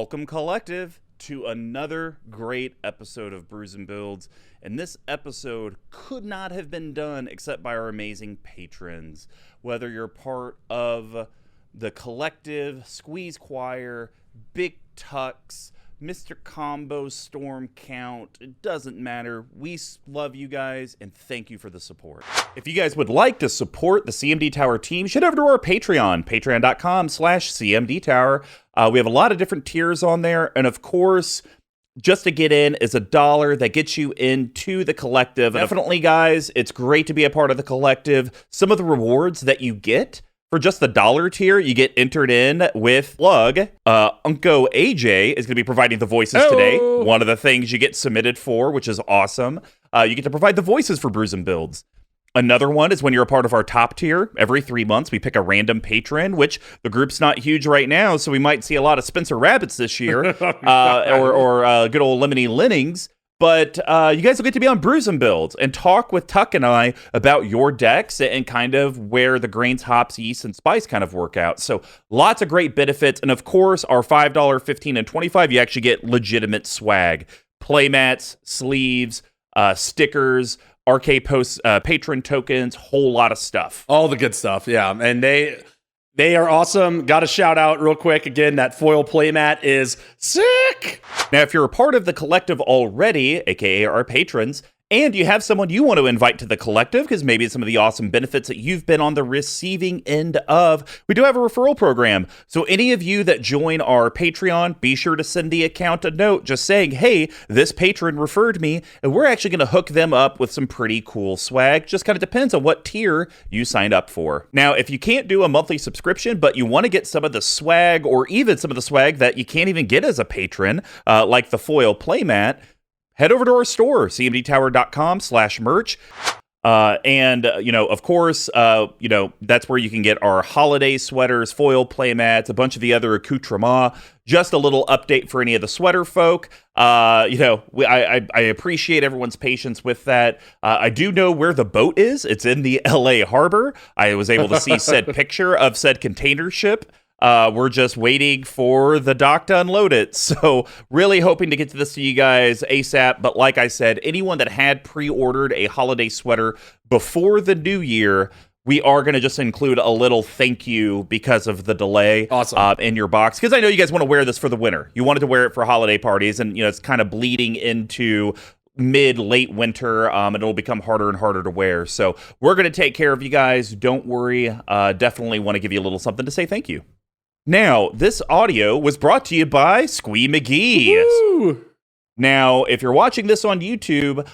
Welcome, Collective, to another great episode of Brews and Builds. And this episode could not have been done except by our amazing patrons. Whether you're part of the Collective, Squeeze Choir, BigTucks, Mr. Combo, Storm Count, it doesn't matter. We love you guys and thank you for the support. If you guys would like to support the CMD Tower team, head over to our Patreon, patreon.com/CMD Tower. We have a lot of different tiers on there, and of course, just to get in is $1 that gets you into the Collective. Definitely, guys, it's great to be a part of the Collective. Some of the rewards that you get for just the $1 tier, you get entered in with Plug. Unco AJ is going to be providing the voices today. One of the things you get submitted for, which is awesome. You get to provide the voices for Brews and Builds. Another one is when you're a part of our top tier. Every 3 months, we pick a random patron, which the group's not huge right now, so we might see a lot of Spencer Rabbits this year, or good old Lemony Lennings. But you guys will get to be on Brews and Builds and talk with Tuck and I about your decks and kind of where the grains, hops, yeast, and spice kind of work out. So lots of great benefits. And of course, our $5, $15, and $25, you actually get legitimate swag. Playmats, sleeves, stickers, RK Post patron tokens, whole lot of stuff. All the good stuff, yeah. And they are awesome. Got to shout out real quick again, that foil playmat is sick. Now, if you're a part of the Collective already, aka our patrons, and you have someone you want to invite to the Collective, because maybe it's some of the awesome benefits that you've been on the receiving end of, we do have a referral program. So any of you that join our Patreon, be sure to send the account a note just saying, hey, this patron referred me, and we're actually going to hook them up with some pretty cool swag. Just kind of depends on what tier you signed up for. Now, if you can't do a monthly subscription, but you want to get some of the swag, or even some of the swag that you can't even get as a patron, like the foil playmat, head over to our store, cmdtower.com/merch. Of course, that's where you can get our holiday sweaters, foil playmats, a bunch of the other accoutrements. Just a little update for any of the sweater folk. I appreciate everyone's patience with that. I do know where the boat is. It's in the LA harbor. I was able to see said picture of said container ship. We're just waiting for the dock to unload it. So really hoping to get to this to you guys ASAP. But like I said, anyone that had pre-ordered a holiday sweater before the new year, we are going to just include a little thank you because of the delay in your box. Because I know you guys want to wear this for the winter. You wanted to wear it for holiday parties. And, it's kind of bleeding into late winter, and it'll become harder and harder to wear. So we're going to take care of you guys. Don't worry. Definitely want to give you a little something to say thank you. Now, this audio was brought to you by Squee McGee. Woo! Now, if you're watching this on YouTube,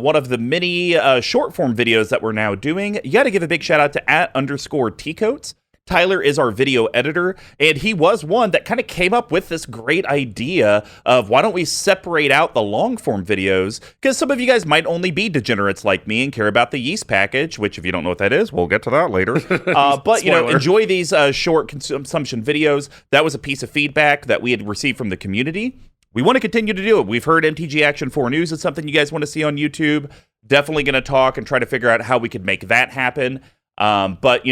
one of the many short form videos that we're now doing, you got to give a big shout out to @_tcoats. Tyler is our video editor, and he was one that kind of came up with this great idea of why don't we separate out the long form videos, because some of you guys might only be degenerates like me and care about the yeast package, which if you don't know what that is, we'll get to that later. But, enjoy these short consumption videos. That was a piece of feedback that we had received from the community. We want to continue to do it. We've heard MTG Action 4 News is something you guys want to see on YouTube. Definitely going to talk and try to figure out how we could make that happen. But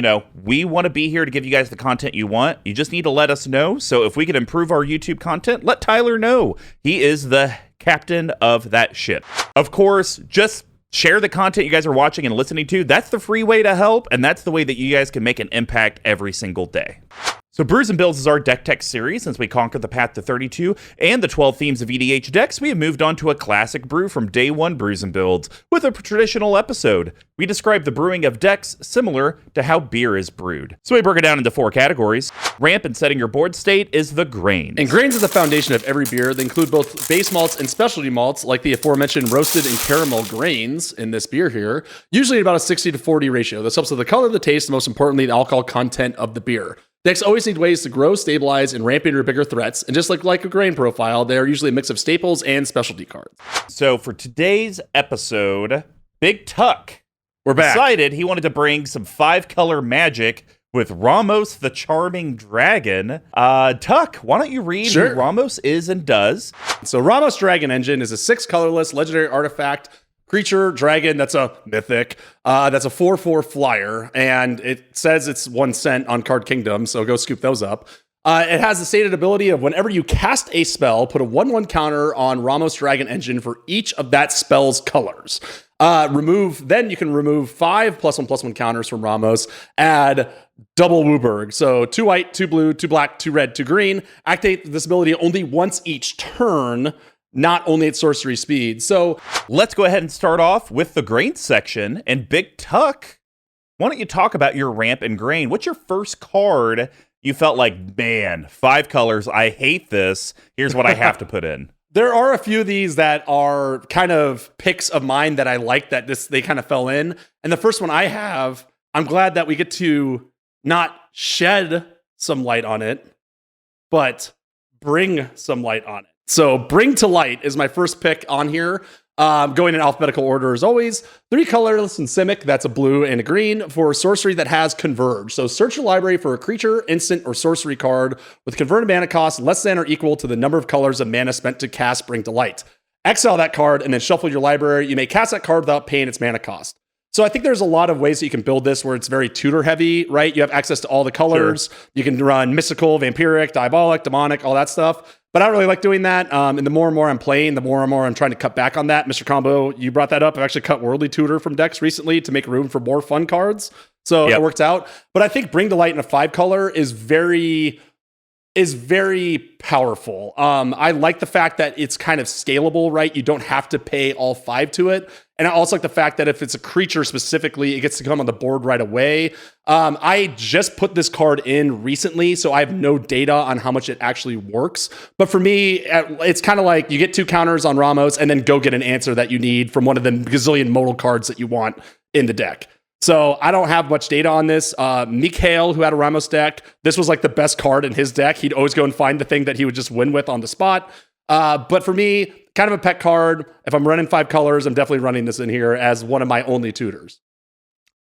we want to be here to give you guys the content you want. You just need to let us know. So if we can improve our YouTube content, let Tyler know. He is the captain of that ship. Of course, just share the content you guys are watching and listening to. That's the free way to help, and that's the way that you guys can make an impact every single day. So Brews and Builds is our deck tech series. Since we conquered the path to 32 and the 12 themes of EDH decks, we have moved on to a classic brew from day one Brews and Builds with a traditional episode. We describe the brewing of decks similar to how beer is brewed. So we broke it down into 4 categories. Ramp and setting your board state is the grains. And grains is the foundation of every beer. They include both base malts and specialty malts, like the aforementioned roasted and caramel grains in this beer here, usually at about a 60-40 ratio. This helps with the color, the taste, and most importantly, the alcohol content of the beer. Decks always need ways to grow, stabilize, and ramp into bigger threats. And just like a grain profile, they are usually a mix of staples and specialty cards. So for today's episode, BigTuck, we're back. Decided he wanted to bring some 5-color magic with Ramos the Charming Dragon. Tuck, why don't you read who Ramos is and does? So Ramos Dragon Engine is a 6-colorless legendary artifact creature, dragon, that's a mythic. That's a 4/4 flyer, and it says it's 1 cent on Card Kingdom, so go scoop those up. It has the stated ability of whenever you cast a spell, put a 1/1 counter on Ramos Dragon Engine for each of that spell's colors. Then you can remove 5 +1/+1 counters from Ramos, add double Wooburg. So 2 white, 2 blue, 2 black, 2 red, 2 green. Activate this ability only once each turn, not only at sorcery speed. So let's go ahead and start off with the grain section. And BigTuck, why don't you talk about your ramp and grain? What's your first card you felt like, man, 5 colors, I hate this. Here's what I have to put in. There are a few of these that are kind of picks of mine that I like that they kind of fell in. And the first one I have, I'm glad that we get to not shed some light on it, but bring some light on it. So Bring to Light is my first pick on here. Going in alphabetical order as always. 3 colorless and Simic, that's a blue and a green, for sorcery that has Converge. So search your library for a creature, instant, or sorcery card with converted mana cost less than or equal to the number of colors of mana spent to cast Bring to Light. Exile that card and then shuffle your library. You may cast that card without paying its mana cost. So I think there's a lot of ways that you can build this where it's very tutor heavy, right? You have access to all the colors. Sure. You can run mystical, vampiric, diabolic, demonic, all that stuff. But I don't really like doing that. And the more and more I'm playing, the more and more I'm trying to cut back on that. Mr. Combo, you brought that up. I've actually cut Worldly Tutor from decks recently to make room for more fun cards. So It works out. But I think Bring to Light in a 5 color is very powerful. I like the fact that it's kind of scalable, right? You don't have to pay all 5 to it. And I also like the fact that if it's a creature specifically, it gets to come on the board right away. I just put this card in recently, so I have no data on how much it actually works. But for me, it's kind of like you get 2 counters on Ramos and then go get an answer that you need from one of the gazillion modal cards that you want in the deck. So I don't have much data on this. Mikhail, who had a Ramos deck, this was like the best card in his deck. He'd always go and find the thing that he would just win with on the spot. But for me, kind of a pet card. If I'm running 5 colors, I'm definitely running this in here as one of my only tutors.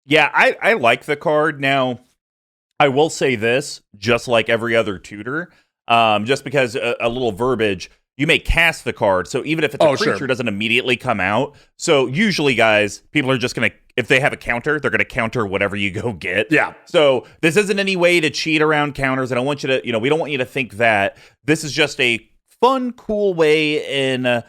Yeah, I like the card. Now, I will say this, just like every other tutor, just because a little verbiage, you may cast the card. So even if it's a creature, it doesn't immediately come out. So usually, guys, people are just going to, if they have a counter, they're going to counter whatever you go get. Yeah. So this isn't any way to cheat around counters. I don't want you to, we don't want you to think that. This is just a fun, cool way in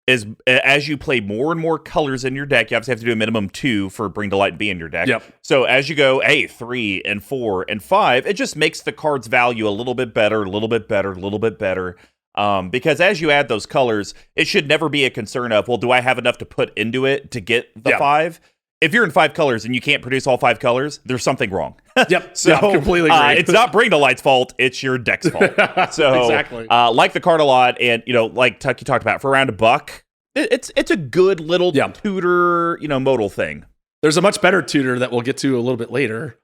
as you play more and more colors in your deck. You obviously have to do a minimum 2 for Bring to Light and be in your deck. Yep. So as you go 3 and 4 and 5, it just makes the card's value a little bit better, a little bit better, a little bit better. Because as you add those colors, it should never be a concern of, well, do I have enough to put into it to get the 5? If you're in 5 colors and you can't produce all 5 colors, there's something wrong. Yep. So completely agree. It's not Bring to Light's fault. It's your deck's fault. So exactly. Like the card a lot. And, like Tuck, you talked about, for around $1, it's a good little tutor, modal thing. There's a much better tutor that we'll get to a little bit later.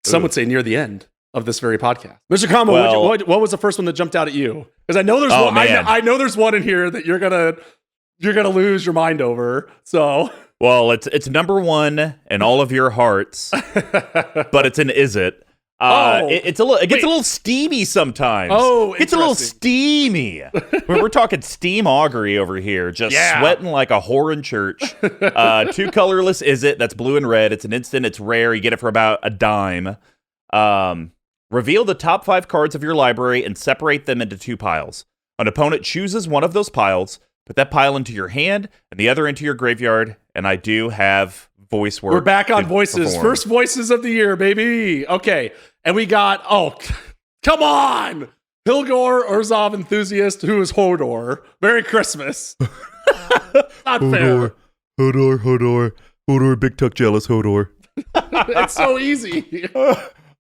Some would say near the end of this very podcast. Mr. Combo, what was the first one that jumped out at you? Because I know there's one. I know there's one in here that you're gonna lose your mind over. So, well, it's number 1 in all of your hearts, but it's an is it. It gets a little steamy sometimes. It's a little steamy. We're talking steam augury over here, just sweating like a whore in church. 2 colorless is it. That's blue and red. It's an instant. It's rare. You get it for about a dime. Reveal the top 5 cards of your library and separate them into 2 piles. An opponent chooses one of those piles. Put that pile into your hand and the other into your graveyard. And I do have voice work. We're back on voices. Perform. First voices of the year, baby. Okay. And we got, come on. Hilgor, Urzov enthusiast, who is Hodor. Merry Christmas. Not fair. Hodor, BigTuck jealous Hodor. It's so easy.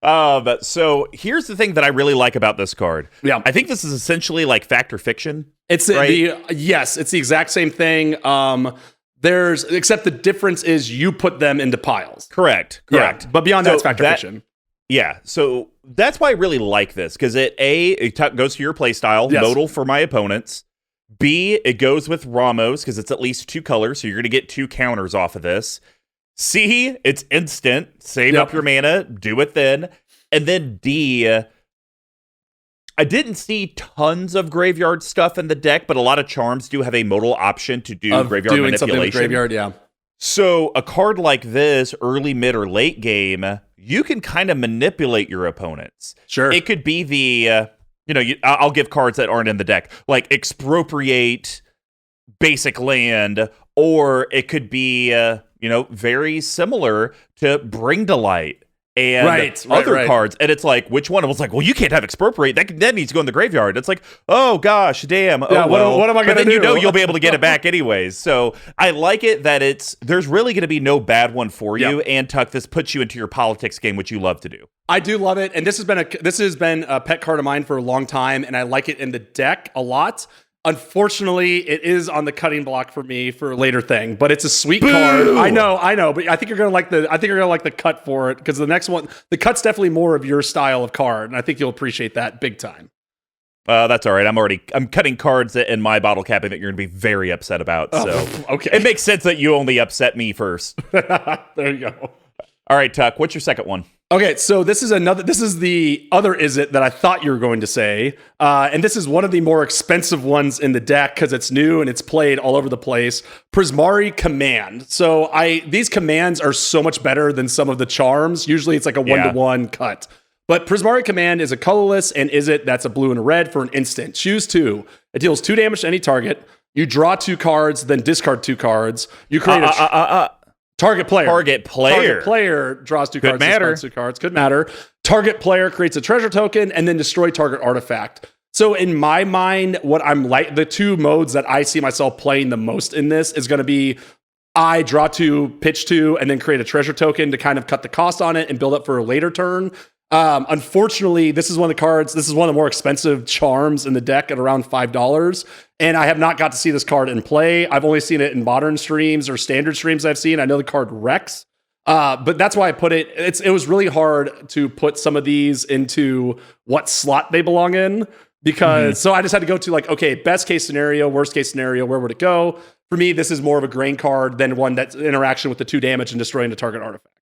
So here's the thing that I really like about this card. Yeah. I think this is essentially like fact or fiction. It's right? It's the exact same thing. Except the difference is you put them into piles. Correct. Yeah, but beyond that, it's fact or fiction. Yeah. So that's why I really like this, because it goes to your play style, modal for my opponents. B, it goes with Ramos because it's at least 2 colors, so you're going to get 2 counters off of this. C, it's instant. Save up your mana, do it then. And then D, I didn't see tons of graveyard stuff in the deck, but a lot of charms do have a modal option to do graveyard manipulation. Something with graveyard, yeah. So a card like this, early, mid, or late game, you can kind of manipulate your opponents. Sure. It could be the, I'll give cards that aren't in the deck, like expropriate basic land, or it could be, very similar to Bring to Light and other cards. And it's like, which one? I was like, well, you can't have expropriate. That needs to go in the graveyard. It's like, oh gosh, damn. Yeah, oh, well. What am I going to do? Then you'll be able to get it back anyways. So I like it that there's really going to be no bad one for you. And Tuck, this puts you into your politics game, which you love to do. I do love it. And this has been a pet card of mine for a long time. And I like it in the deck a lot. Unfortunately, it is on the cutting block for me for a later thing, but it's a sweet card. I know, but I think you're gonna like the cut for it, because the next one, the cut's definitely more of your style of card, and I think you'll appreciate that big time. That's all right. I'm cutting cards in my bottle capping that you're gonna be very upset about. So okay, it makes sense that you only upset me first. There you go. All right, Tuck, what's your second one? Okay, so this is the other is it that I thought you were going to say. And this is one of the more expensive ones in the deck because it's new and it's played all over the place. Prismari Command. So these commands are so much better than some of the charms. Usually it's like a 1-to-1 cut. But Prismari Command is a colorless and is it that's a blue and a red for an instant. Choose 2. It deals 2 damage to any target. You draw 2 cards, then discard 2 cards. You create Target player draws 2 cards, discards 2 cards. Could matter. Target player creates a treasure token and then destroy target artifact. So in my mind, what I'm like, the 2 modes that I see myself playing the most in this is going to be I draw 2, pitch 2, and then create a treasure token to kind of cut the cost on it and build up for a later turn. Unfortunately, this is one of the more expensive charms in the deck at around $5. And I have not got to see this card in play. I've only seen it in modern streams or standard streams I've seen. I know the card wrecks. But that's why I put it. It was really hard to put some of these into what slot they belong in, because so I just had to go to like, okay, best case scenario, worst case scenario, where would it go? For me, this is more of a grain card than one that's interaction with the 2 damage and destroying the target artifact.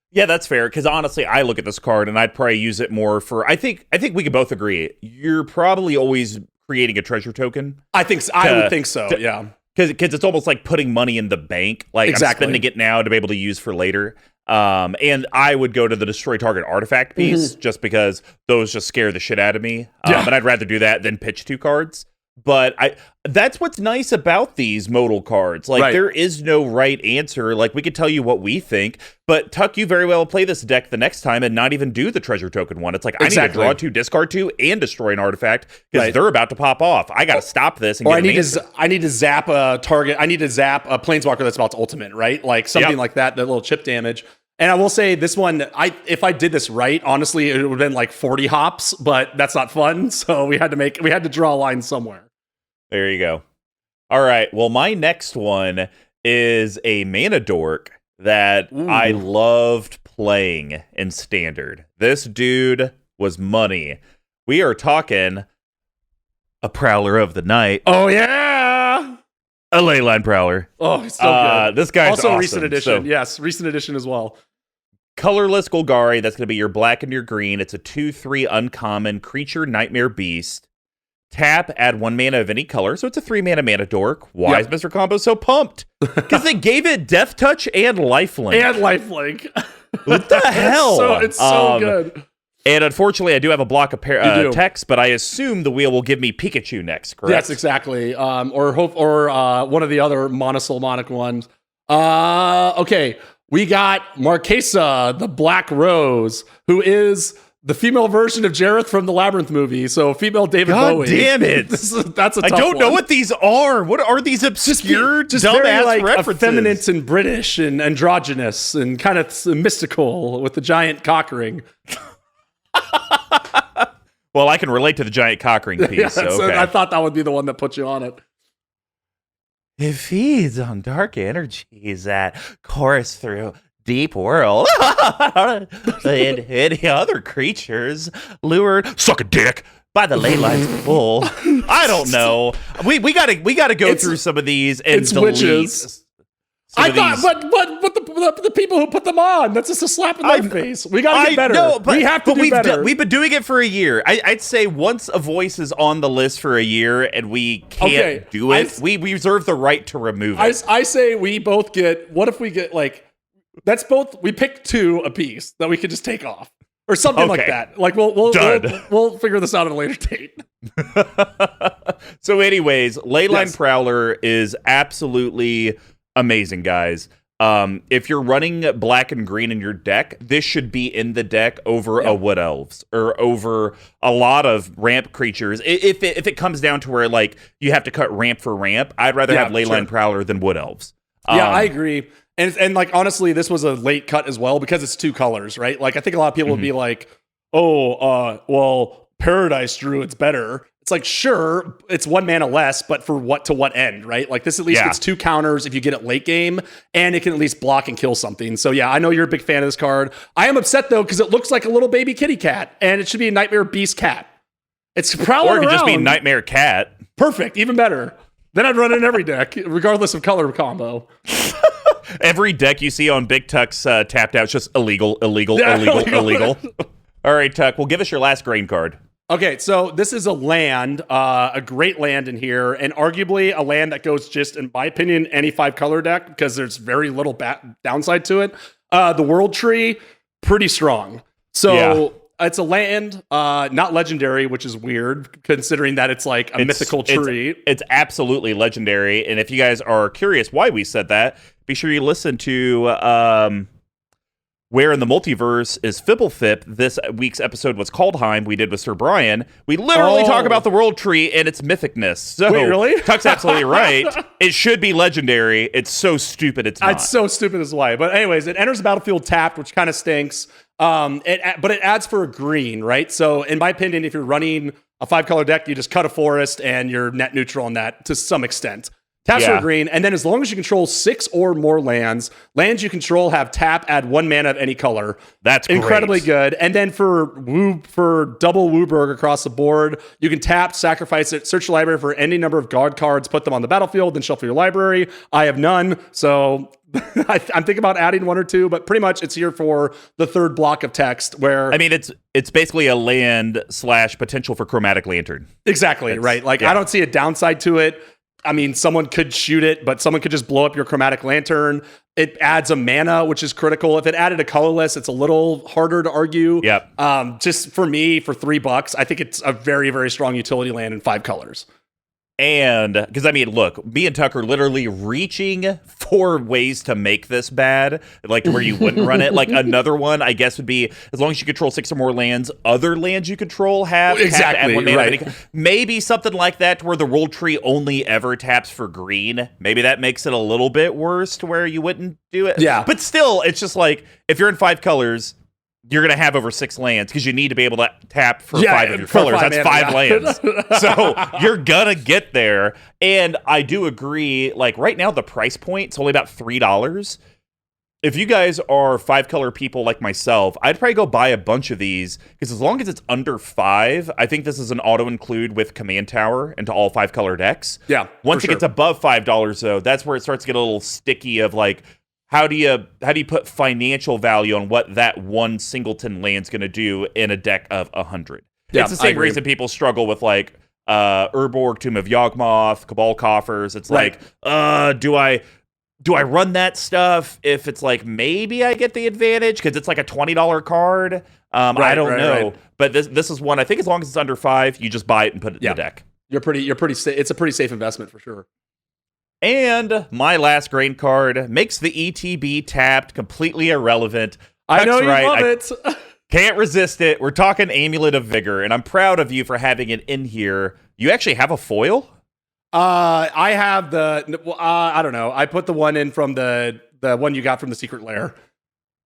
Yeah, that's fair, because honestly, I look at this card and I'd probably use it more for, I think we can both agree, you're probably always creating a treasure token. I would think so, yeah. Because it's almost like putting money in the bank. Like, exactly. I'm spending it now to be able to use for later. And I would go to the destroy target artifact piece just because those just scare the shit out of me. And I'd rather do that than pitch 2 cards. But that's what's nice about these modal cards. Like, there is no right answer. Like, we could tell you what we think, but Tuck, you very well play this deck the next time and not even do the treasure token one. It's like, I need to draw 2, discard 2, and destroy an artifact because they're about to pop off. I got to stop this. And I need to zap a target. I need to zap a planeswalker that's about to ultimate, right? Like something like that little chip damage. And I will say this one, if I did this right, honestly, it would have been like 40 hops, but that's not fun. So we had to draw a line somewhere. There you go. All right. Well, my next one is a mana dork that I loved playing in Standard. This dude was money. We are talking a Prowler of the Night. Oh, yeah! A Leyline Prowler. Oh, it's so good. This guy's also awesome. Recent edition. Yes, recent edition as well. Colorless Golgari. That's going to be your black and your green. It's a 2/3 uncommon creature nightmare beast. Tap, add 1 mana of any color. So it's a 3 mana dork. Why is Mr. Combo so pumped? Because they gave it Death Touch and Lifelink. What the hell? It's so good. And unfortunately, I do have a block of text, but I assume the wheel will give me Pikachu next, correct? Yes, exactly. Or one of the other monosolmonic ones. Okay, we got Marquesa, the Black Rose, who is the female version of Jareth from the Labyrinth movie. So female David Bowie. God damn it. That's a tough I don't know what these are. What are these obscure, dumbass like references? Effeminate and British and androgynous and kind of mystical with the giant cock ring. Well, I can relate to the giant cock ring piece. So I thought that would be the one that put you on it. It feeds on dark energies that course through deep world. And any other creatures lured, suck a dick, by the ley lines full. I don't know. We gotta go through some of these and it's delete witches. I thought, but the people who put them on, that's just a slap in their face. We gotta get better. No, we have to do better. We've been doing it for a year. I'd say once a voice is on the list for a year and we can't do it, we reserve the right to remove it. I say we both get. What if we get like? That's both. We pick 2 apiece that we could just take off. Or something like that. Like we'll figure this out at a later date. So, anyways, Leyline Prowler is absolutely amazing, guys. If you're running black and green in your deck, this should be in the deck over a Wood Elves or over a lot of ramp creatures. If it comes down to where like you have to cut ramp for ramp, I'd rather have Leyline Prowler than Wood Elves. Yeah, I agree. And like, honestly, this was a late cut as well because it's 2 colors, right? Like, I think a lot of people would be like, well, Paradise Druid's better. It's like, sure, it's 1 mana less, but for what end, right? Like, this at least gets 2 counters if you get it late game, and it can at least block and kill something. So, yeah, I know you're a big fan of this card. I am upset, though, because it looks like a little baby kitty cat, and it should be a Nightmare Beast cat. It's prowling around. Or it could just be Nightmare Cat. Perfect, even better. Then I'd run it in every deck, regardless of color combo. Every deck you see on BigTuck's tapped out is just illegal. All right, Tuck, well, give us your last grain card. Okay, so this is a land, a great land in here, and arguably a land that goes just, in my opinion, any 5-color deck because there's very little downside to it. The World Tree, pretty strong. So it's a land, not legendary, which is weird considering that it's like a mythical tree. It's absolutely legendary, and if you guys are curious why we said that, be sure you listen to Where in the Multiverse is Fibblefip. This week's episode was Kaldheim. We did with Sir Brian. We literally talk about the World Tree and its mythicness. So, wait, really? Tuck's absolutely right. It should be legendary. It's so stupid it's not. It's so stupid is why. But anyways, it enters the battlefield tapped, which kind of stinks. But it adds for a green, right? So in my opinion, if you're running a 5-color deck, you just cut a forest and you're net neutral on that to some extent. Taps for green, and then as long as you control 6 or more lands you control have tap, add 1 mana of any color. That's incredibly good. And then for double Wooburg across the board, you can tap, sacrifice it, search your library for any number of God cards, put them on the battlefield, then shuffle your library. I have none, so I'm thinking about adding 1 or 2, but pretty much it's here for the 3rd block of text where... I mean, it's basically a land / potential for Chromatic Lantern. Exactly, right? Like, I don't see a downside to it. I mean, someone could shoot it, but someone could just blow up your Chromatic Lantern. It adds a mana, which is critical. If it added a colorless, it's a little harder to argue. Yep. Just for me, for $3, I think it's a very, very strong utility land in 5 colors. And because I mean, look, me and Tuck are literally reaching for ways to make this bad, like to where you wouldn't run it. Like another one, I guess, would be as long as you control 6 or more lands, other lands you control have exactly to add 1 mana. right. Maybe something like that, to where the World Tree only ever taps for green. Maybe that makes it a little bit worse, to where you wouldn't do it. Yeah, but still, it's just like if you're in 5 colors. You're going to have over 6 lands because you need to be able to tap for 5 of your colors. That's 5 lands. So you're going to get there. And I do agree, like right now, the price point is only about $3. If you guys are 5-color people like myself, I'd probably go buy a bunch of these because as long as it's under 5, I think this is an auto-include with Command Tower into all 5-color decks. Yeah. Once it gets above $5, though, that's where it starts to get a little sticky of like, how do you put financial value on what that one singleton land's going to do in a deck of 100? Yeah, it's the same reason people struggle with like Urborg, Tomb of Yawgmoth, Cabal Coffers. It's like, do I run that stuff if it's like maybe I get the advantage because it's like a $20 card? I don't know, but this is one I think as long as it's under 5, you just buy it and put it in the deck. You're pretty. It's a pretty safe investment for sure. And my last grain card makes the ETB tapped completely irrelevant. I know you love it. Can't resist it. We're talking Amulet of Vigor, and I'm proud of you for having it in here. You actually have a foil? I have I don't know. I put the one in from the one you got from the Secret Lair.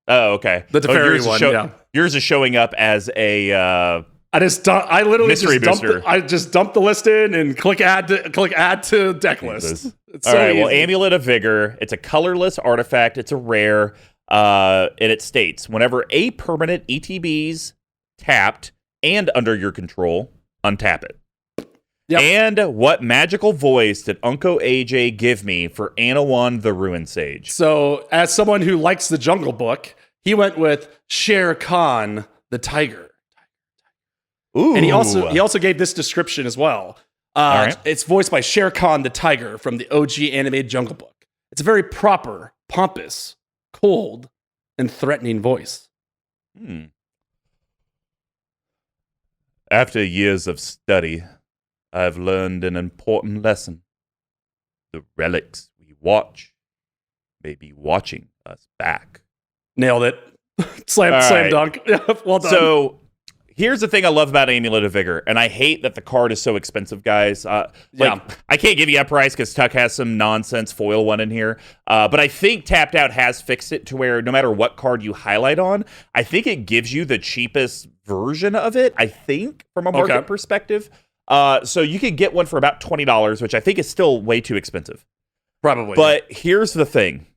Oh, okay. The Teferi one, Yours is showing up as a... I literally just dumped the list in and click add to deck list. It's all so right. easy. Well, Amulet of Vigor. It's a colorless artifact. It's a rare, and it states whenever a permanent ETB's tapped and under your control, untap it. Yep. And what magical voice did Uncle AJ give me for Anawan the Ruin Sage? So, as someone who likes the Jungle Book, he went with Shere Khan the tiger. Ooh. And he also gave this description as well. Right. It's voiced by Shere Khan the tiger from the OG animated Jungle Book. It's a very proper, pompous, cold, and threatening voice. After years of study, I've learned an important lesson. The relics we watch may be watching us back. Nailed it. Slam dunk. Well done. So here's the thing I love about Amulet of Vigor, and I hate that the card is so expensive, guys. I can't give you a price because Tuck has some nonsense foil one in here. But I think Tapped Out has fixed it to where no matter what card you highlight on, I think it gives you the cheapest version of it, I think, from a market perspective. So you could get one for about $20, which I think is still way too expensive. Probably. But here's the thing.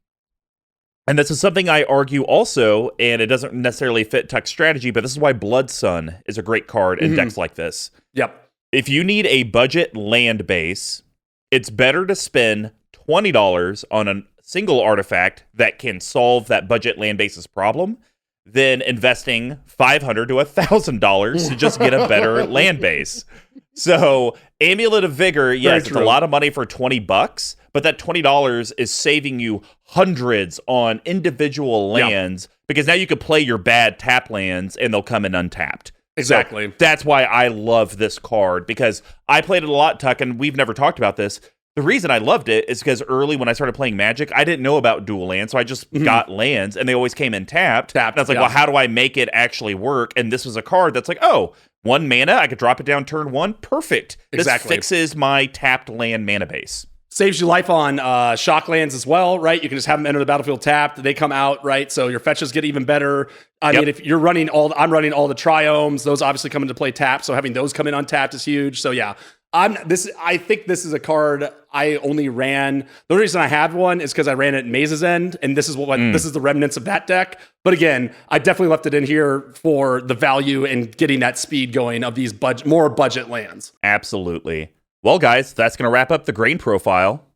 And this is something I argue also, and it doesn't necessarily fit Tuck's strategy, but this is why Blood Sun is a great card in decks like this. Yep. If you need a budget land base, it's better to spend $20 on a single artifact that can solve that budget land base's problem than investing $500 to $1,000 to just get a better land base. So Amulet of Vigor, yes, it's a lot of money for $20, but that $20 is saving you hundreds on individual lands because now you could play your bad tap lands and they'll come in untapped. Exactly. So that's why I love this card because I played it a lot, Tuck, and we've never talked about this. The reason I loved it is because early when I started playing Magic, I didn't know about dual lands, so I just got lands, and they always came in tapped. And I was like, well, how do I make it actually work? And this was a card that's like, oh, 1 mana, I could drop it down turn 1. Perfect. Exactly. This fixes my tapped land mana base. Saves you life on shock lands as well, right? You can just have them enter the battlefield tapped. They come out, right? So your fetches get even better. I mean, if you're running I'm running all the triomes. Those obviously come into play tapped. So having those come in untapped is huge. So yeah, I think this is a card I only ran. The reason I have one is because I ran it in Maze's End, and this is this is the remnants of that deck. But again, I definitely left it in here for the value and getting that speed going of these more budget lands. Absolutely. Well, guys, that's going to wrap up the grain profile.